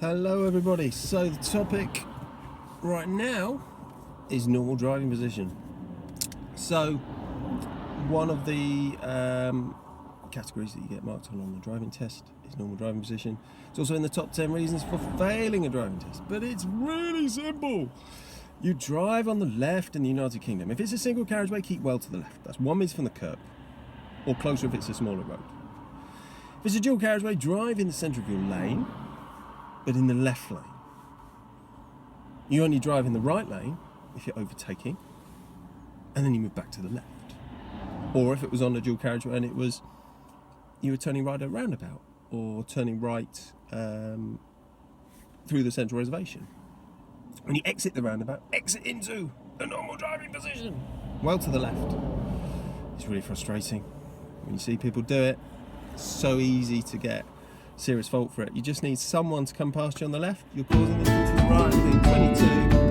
Hello everybody, so the topic right now is normal driving position. So one of the categories that you get marked on the driving test is normal driving position. It's also in the top 10 reasons for failing a driving test, but it's really simple. You drive on the left in the United Kingdom. If it's a single carriageway, keep well to the left. That's 1 metre from the curb, or closer if it's a smaller road. If it's a dual carriageway, drive in the centre of your lane, but in the left lane. You only drive in the right lane if you're overtaking, and then you move back to the left. Or if it was on a dual carriageway and you were turning right at a roundabout, or turning right through the central reservation. When you exit the roundabout, exit into the normal driving position, well to the left. It's really frustrating when you see people do it. It's so easy to get serious fault for it. You just need someone to come past you on the left. You're causing them to the right. I think 22